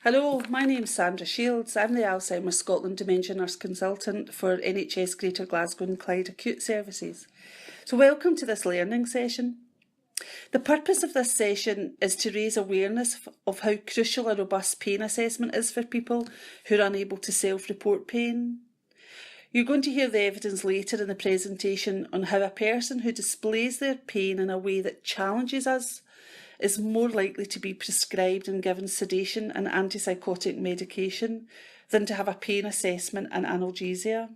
Hello, my name's Sandra Shields. I'm the Alzheimer's Scotland Dementia Nurse Consultant for NHS Greater Glasgow and Clyde Acute Services. So welcome to this learning session. The purpose of this session is to raise awareness of how crucial a robust pain assessment is for people who are unable to self-report pain. You're going to hear the evidence later in the presentation on how a person who displays their pain in a way that challenges us is more likely to be prescribed and given sedation and antipsychotic medication than to have a pain assessment and analgesia.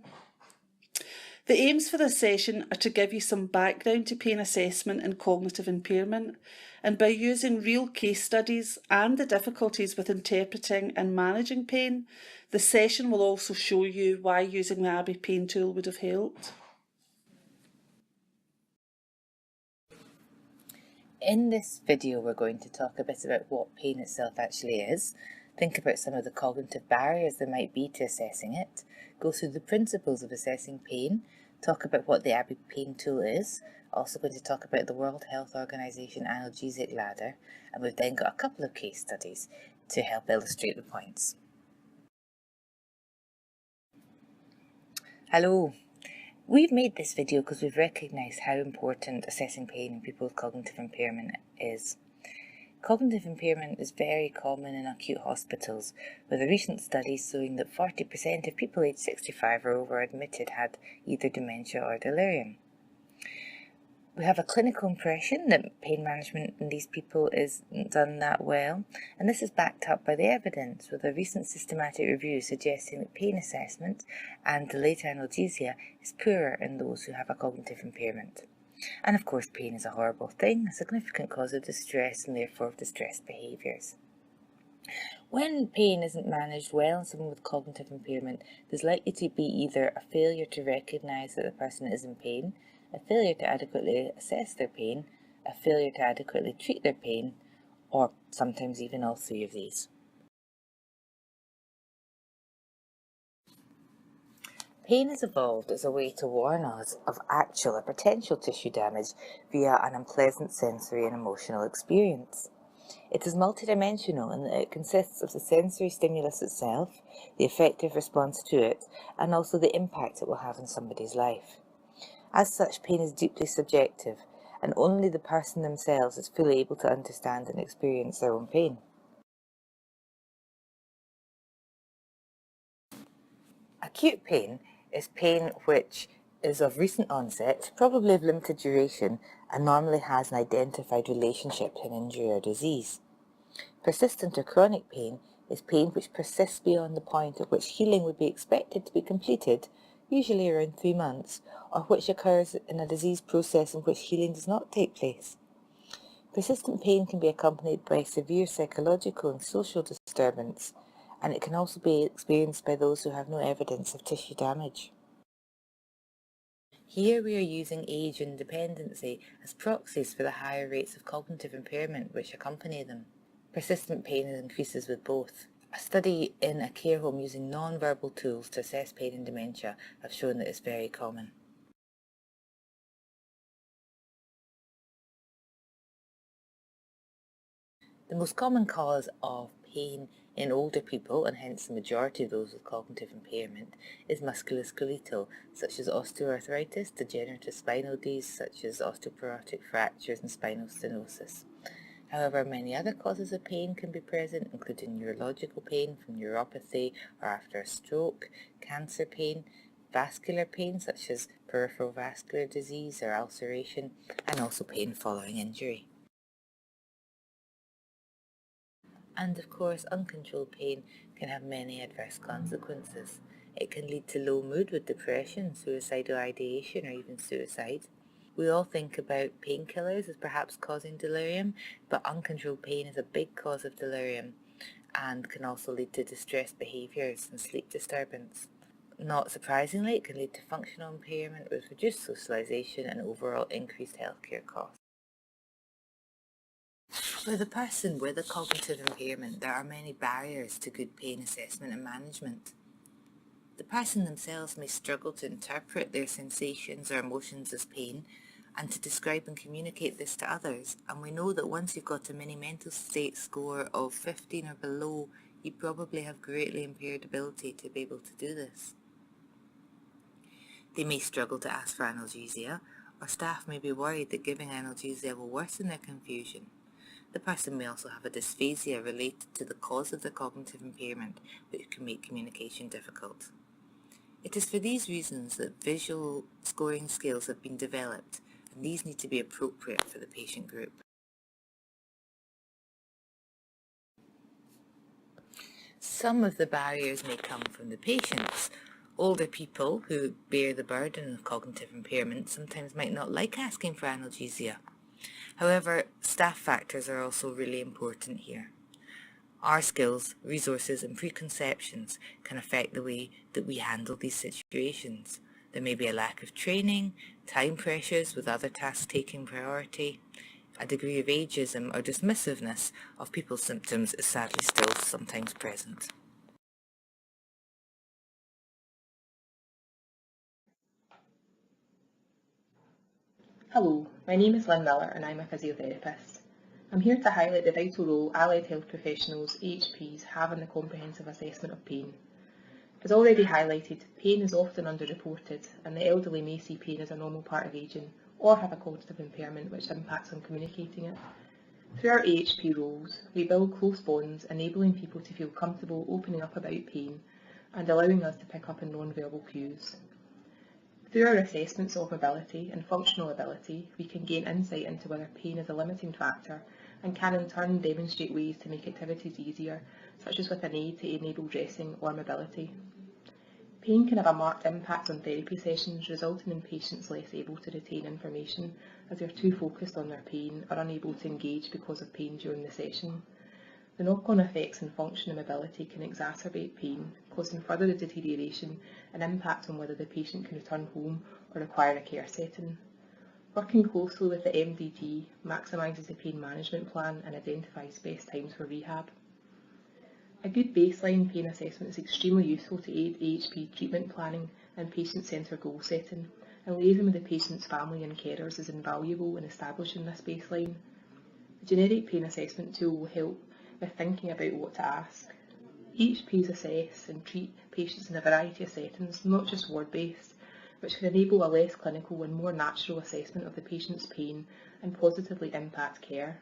The aims for this session are to give you some background to pain assessment and cognitive impairment, and by using real case studies and the difficulties with interpreting and managing pain, the session will also show you why using the Abbey pain tool would have helped. In this video, we're going to talk a bit about what pain itself actually is, think about some of the cognitive barriers there might be to assessing it, go through the principles of assessing pain, talk about what the Abbey pain tool is, also going to talk about the World Health Organization analgesic ladder, and we've then got a couple of case studies to help illustrate the points. Hello. We've made this video because we've recognised how important assessing pain in people with cognitive impairment is. Cognitive impairment is very common in acute hospitals, with a recent study showing that 40% of people aged 65 or over admitted had either dementia or delirium. We have a clinical impression that pain management in these people isn't done that well, and this is backed up by the evidence, with a recent systematic review suggesting that pain assessment and delayed analgesia is poorer in those who have a cognitive impairment. And of course, pain is a horrible thing, a significant cause of distress and therefore of distressed behaviours. When pain isn't managed well in someone with cognitive impairment, there's likely to be either a failure to recognise that the person is in pain, a failure to adequately assess their pain, a failure to adequately treat their pain, or sometimes even all three of these. Pain has evolved as a way to warn us of actual or potential tissue damage via an unpleasant sensory and emotional experience. It is multidimensional in that it consists of the sensory stimulus itself, the effective response to it, and also the impact it will have in somebody's life. As such, pain is deeply subjective, and only the person themselves is fully able to understand and experience their own pain. Acute pain is pain which is of recent onset, probably of limited duration, and normally has an identified relationship to an injury or disease. Persistent or chronic pain is pain which persists beyond the point at which healing would be expected to be completed, usually around 3 months, or which occurs in a disease process in which healing does not take place. Persistent pain can be accompanied by severe psychological and social disturbance, and it can also be experienced by those who have no evidence of tissue damage. Here we are using age and dependency as proxies for the higher rates of cognitive impairment which accompany them. Persistent pain increases with both. A study in a care home using non-verbal tools to assess pain in dementia have shown that it's very common. The most common cause of pain in older people, and hence the majority of those with cognitive impairment, is musculoskeletal, such as osteoarthritis, degenerative spinal disease, such as osteoporotic fractures and spinal stenosis. However, many other causes of pain can be present, including neurological pain from neuropathy or after a stroke, cancer pain, vascular pain such as peripheral vascular disease or ulceration, and also pain following injury. And of course, uncontrolled pain can have many adverse consequences. It can lead to low mood with depression, suicidal ideation, or even suicide. We all think about painkillers as perhaps causing delirium, but uncontrolled pain is a big cause of delirium and can also lead to distressed behaviours and sleep disturbance. Not surprisingly, it can lead to functional impairment with reduced socialisation and overall increased healthcare costs. For the person with a cognitive impairment, there are many barriers to good pain assessment and management. The person themselves may struggle to interpret their sensations or emotions as pain and to describe and communicate this to others, and we know that once you've got a mini mental state score of 15 or below, you probably have greatly impaired ability to be able to do this. They may struggle to ask for analgesia, or staff may be worried that giving analgesia will worsen their confusion. The person may also have a dysphasia related to the cause of the cognitive impairment, which can make communication difficult. It is for these reasons that visual scoring scales have been developed, and these need to be appropriate for the patient group. Some of the barriers may come from the patients. Older people who bear the burden of cognitive impairment sometimes might not like asking for analgesia. However, staff factors are also really important here. Our skills, resources and preconceptions can affect the way that we handle these situations. There may be a lack of training, time pressures with other tasks taking priority. A degree of ageism or dismissiveness of people's symptoms is sadly still sometimes present. Hello, my name is Lynn Miller and I'm a physiotherapist. I'm here to highlight the vital role allied health professionals, AHPs, have in the comprehensive assessment of pain. As already highlighted, pain is often underreported and the elderly may see pain as a normal part of ageing or have a cognitive impairment which impacts on communicating it. Through our AHP roles, we build close bonds, enabling people to feel comfortable opening up about pain and allowing us to pick up on non-verbal cues. Through our assessments of mobility and functional ability, we can gain insight into whether pain is a limiting factor and can in turn demonstrate ways to make activities easier, such as with an aid to enable dressing or mobility. Pain can have a marked impact on therapy sessions, resulting in patients less able to retain information as they're too focused on their pain or unable to engage because of pain during the session. The knock-on effects in function and mobility can exacerbate pain, causing further deterioration and impact on whether the patient can return home or require a care setting. Working closely with the MDT maximises the pain management plan and identifies best times for rehab. A good baseline pain assessment is extremely useful to aid AHP treatment planning and patient-centred goal setting, and liaison with the patient's family and carers is invaluable in establishing this baseline. The generic pain assessment tool will help with thinking about what to ask. AHPs assess and treat patients in a variety of settings, not just ward-based, which can enable a less clinical and more natural assessment of the patient's pain and positively impact care.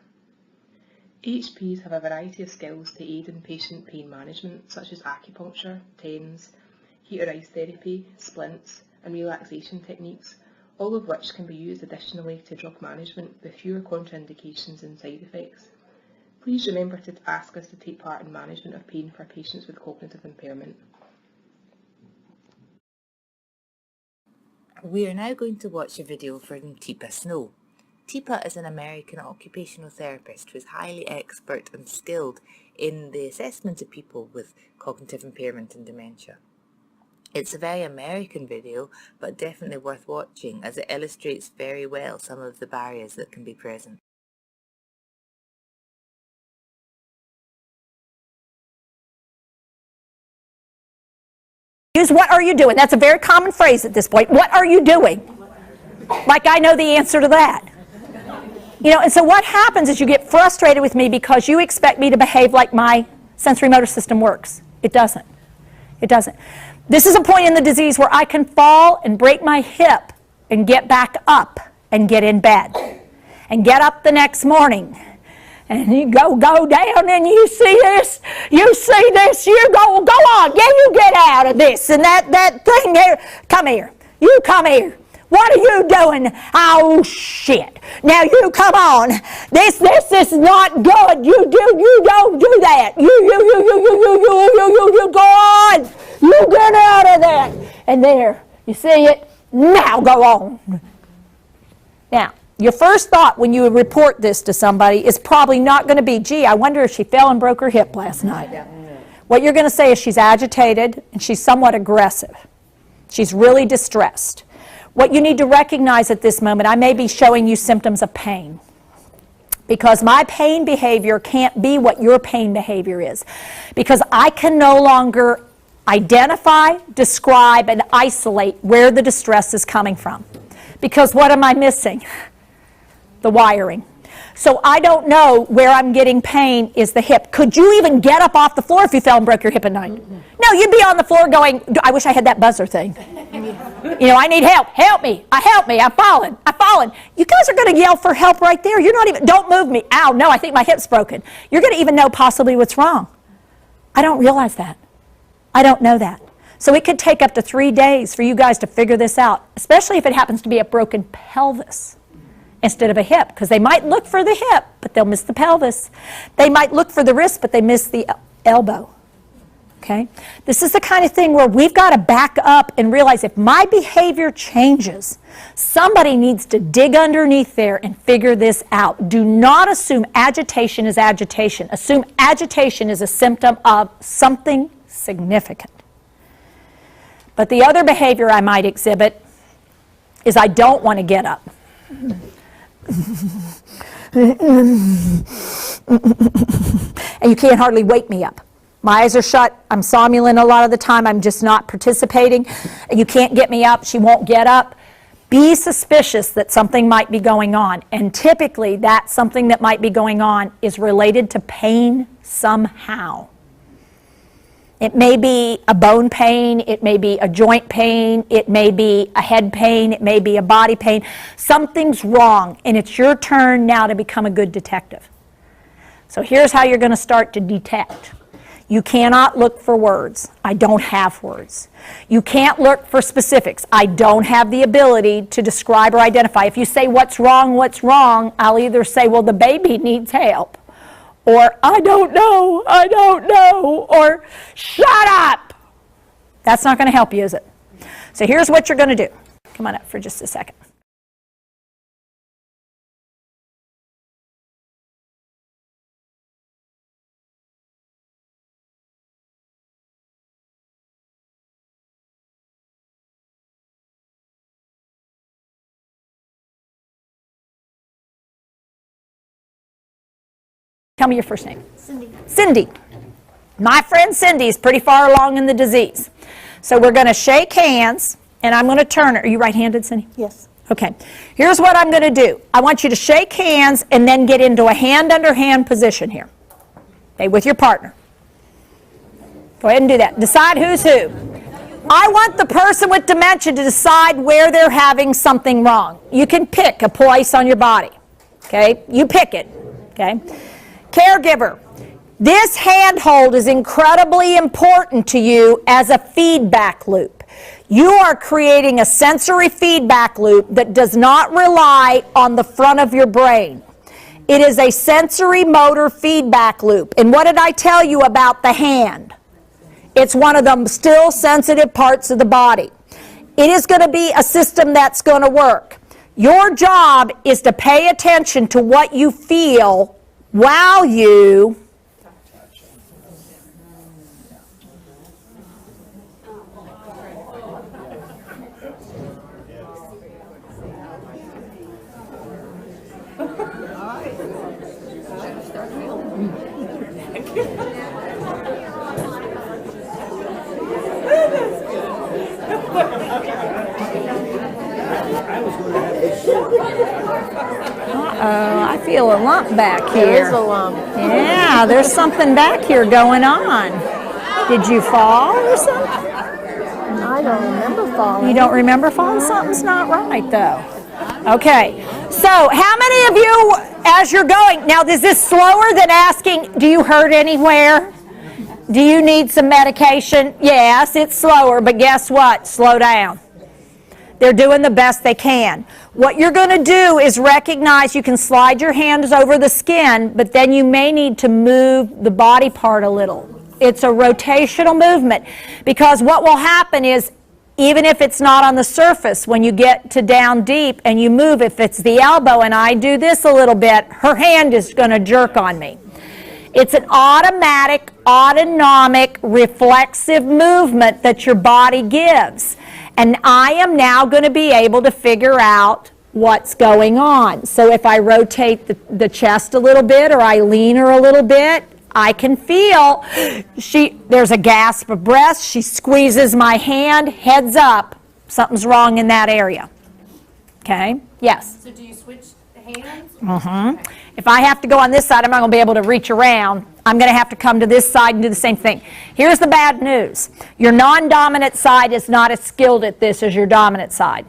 AHPs have a variety of skills to aid in patient pain management, such as acupuncture, TENS, heat or ice therapy, splints, and relaxation techniques, all of which can be used additionally to drug management with fewer contraindications and side effects. Please remember to ask us to take part in management of pain for patients with cognitive impairment. We are now going to watch a video from Teepa Snow. Teepa is an American occupational therapist who is highly expert and skilled in the assessment of people with cognitive impairment and dementia. It's a very American video, but definitely worth watching as it illustrates very well some of the barriers that can be present. What are you doing? That's a very common phrase at this point. What are you doing? Like I know the answer to that. You know, and so what happens is you get frustrated with me because you expect me to behave like my sensory motor system works. It doesn't. It doesn't. This is a point in the disease where I can fall and break my hip and get back up and get in bed and get up the next morning. And you go down and you see this, you go on, yeah, you get out of this and that thing here. Come here, you come here. What are you doing? Oh, shit. Now you come on. This is not good. You don't do that. You go on. You get out of that. And there, you see it? Now go on. Now, your first thought when you report this to somebody is probably not going to be, gee, I wonder if she fell and broke her hip last night. What you're going to say is she's agitated and she's somewhat aggressive. She's really distressed. What you need to recognize at this moment, I may be showing you symptoms of pain because my pain behavior can't be what your pain behavior is because I can no longer identify, describe, and isolate where the distress is coming from. Because what am I missing? The wiring. So I don't know where I'm getting pain is the hip. Could you even get up off the floor if you fell and broke your hip at night? No, you'd be on the floor going, I wish I had that buzzer thing. You know, I need help. Help me. I've fallen. You guys are going to yell for help right there. You're not even, don't move me. Ow, no, I think my hip's broken. You're going to even know possibly what's wrong. I don't realize that. I don't know that. So it could take up to 3 days for you guys to figure this out, especially if it happens to be a broken pelvis instead of a hip, because they might look for the hip, but they'll miss the pelvis. They might look for the wrist, but they miss the elbow. Okay? This is the kind of thing where we've got to back up and realize if my behavior changes, somebody needs to dig underneath there and figure this out. Do not assume agitation is agitation. Assume agitation is a symptom of something significant. But the other behavior I might exhibit is I don't want to get up. And you can't hardly wake me up. My eyes are shut. I'm somnolent a lot of the time. I'm just not participating. You can't get me up. She won't get up. Be suspicious that something might be going on. And typically, that something that might be going on is related to pain somehow. It may be a bone pain, it may be a joint pain, it may be a head pain, it may be a body pain. Something's wrong, and it's your turn now to become a good detective. So here's how you're going to start to detect. You cannot look for words. I don't have words. You can't look for specifics. I don't have the ability to describe or identify. If you say, what's wrong, I'll either say, well, the baby needs help. Or, I don't know, or, shut up. That's not going to help you, is it? So here's what you're going to do. Come on up for just a second. Tell me your first name. Cindy. Cindy. My friend Cindy is pretty far along in the disease. So we're going to shake hands, and I'm going to turn her. Are you right-handed, Cindy? Yes. Okay. Here's what I'm going to do. I want you to shake hands and then get into a hand-under-hand position here. Okay, with your partner. Go ahead and do that. Decide who's who. I want the person with dementia to decide where they're having something wrong. You can pick a place on your body. Okay? You pick it. Okay? Caregiver, this handhold is incredibly important to you as a feedback loop. You are creating a sensory feedback loop that does not rely on the front of your brain. It is a sensory motor feedback loop. And what did I tell you about the hand? It's one of the still sensitive parts of the body. It is going to be a system that's going to work. Your job is to pay attention to what you feel while you I feel a lump back here. There is a lump. Yeah, there's something back here going on. Did you fall or something? I don't remember falling. You don't remember falling? Something's not right, though. Okay, so how many of you, as you're going, now is this slower than asking, do you hurt anywhere? Do you need some medication? Yes, it's slower, but guess what? Slow down. They're doing the best they can. What you're going to do is recognize you can slide your hands over the skin, but then you may need to move the body part a little. It's a rotational movement, because what will happen is, even if it's not on the surface, when you get to down deep and you move, if it's the elbow and I do this a little bit, her hand is going to jerk on me. It's an automatic, autonomic, reflexive movement that your body gives. And I am now going to be able to figure out what's going on. So if I rotate the chest a little bit, or I lean her a little bit, I can feel there's a gasp of breath. She squeezes my hand, heads up. Something's wrong in that area. Okay? Yes? So do you switch the hands? If I have to go on this side, I'm not going to be able to reach around. I'm going to have to come to this side and do the same thing. Here's the bad news. Your non-dominant side is not as skilled at this as your dominant side.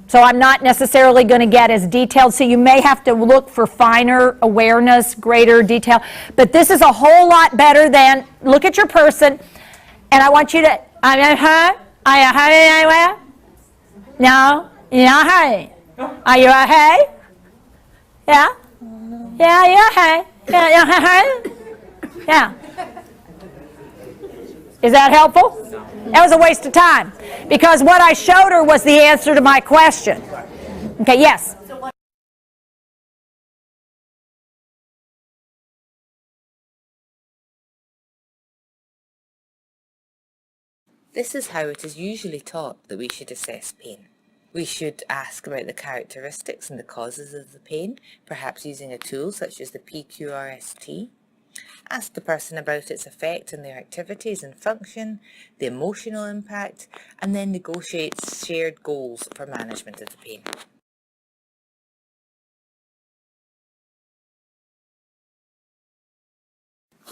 So I'm not necessarily going to get as detailed. So you may have to look for finer awareness, greater detail. But this is a whole lot better than, look at your person, and I want you to, no, yeah, are you okay? Yeah? Yeah, you're okay. Yeah. Is that helpful? That was a waste of time, because what I showed her was the answer to my question. Okay, yes? This is how it is usually taught that we should assess pain. We should ask about the characteristics and the causes of the pain, perhaps using a tool such as the PQRST. Ask the person about its effect on their activities and function, the emotional impact, and then negotiate shared goals for management of the pain.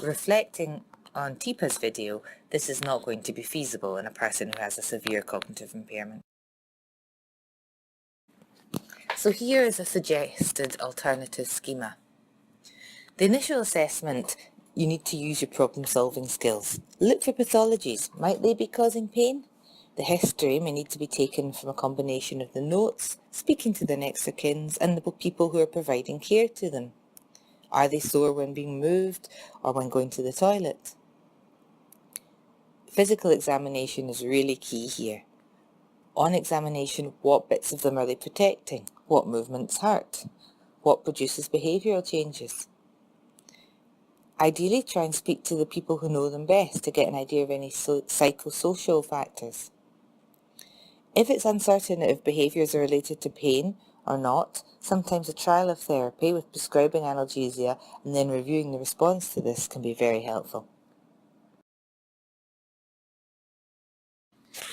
Reflecting on Tipa's video, this is not going to be feasible in a person who has a severe cognitive impairment. So here is a suggested alternative schema. The initial assessment, you need to use your problem-solving skills. Look for pathologies. Might they be causing pain? The history may need to be taken from a combination of the notes, speaking to their next of kins, and the people who are providing care to them. Are they sore when being moved or when going to the toilet? Physical examination is really key here. On examination, what bits of them are they protecting? What movements hurt? What produces behavioural changes? Ideally, try and speak to the people who know them best to get an idea of any psychosocial factors. If it's uncertain if behaviours are related to pain or not, sometimes a trial of therapy with prescribing analgesia and then reviewing the response to this can be very helpful.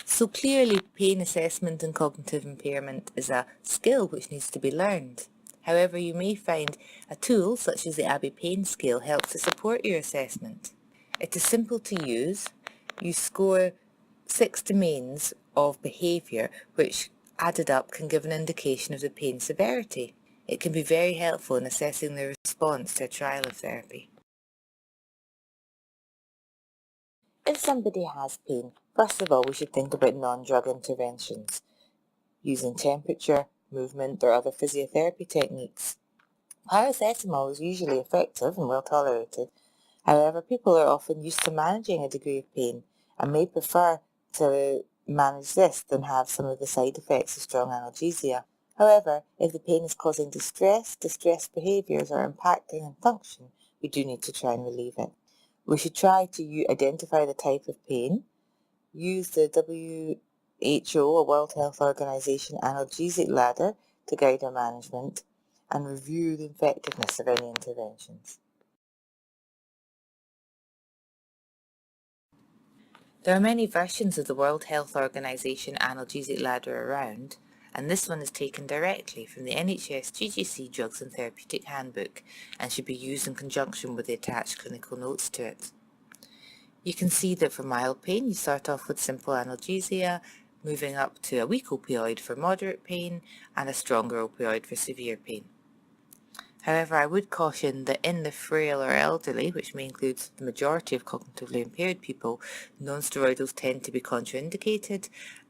So clearly, pain assessment and cognitive impairment is a skill which needs to be learned. However, you may find a tool such as the Abbey Pain Scale helps to support your assessment. It is simple to use. You score 6 domains of behaviour which added up can give an indication of the pain severity. It can be very helpful in assessing the response to a trial of therapy. If somebody has pain, first of all we should think about non-drug interventions, using temperature, movement or other physiotherapy techniques. Paracetamol is usually effective and well tolerated. However, people are often used to managing a degree of pain and may prefer to manage this than have some of the side effects of strong analgesia. However, if the pain is causing distress behaviours are impacting on function, we do need to try and relieve it. We should try to identify the type of pain, use the WHO, or World Health Organization, analgesic ladder to guide our management, and review the effectiveness of any interventions. There are many versions of the World Health Organization analgesic ladder around, and this one is taken directly from the NHS GGC Drugs and Therapeutic Handbook and should be used in conjunction with the attached clinical notes to it. You can see that for mild pain you start off with simple analgesia, moving up to a weak opioid for moderate pain and a stronger opioid for severe pain. However, I would caution that in the frail or elderly, which may include the majority of cognitively impaired people, non-steroidals tend to be contraindicated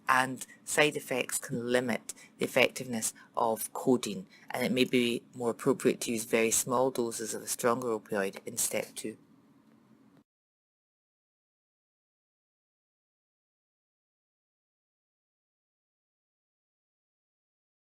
and side effects can limit the effectiveness of codeine, and it may be more appropriate to use very small doses of a stronger opioid in step 2.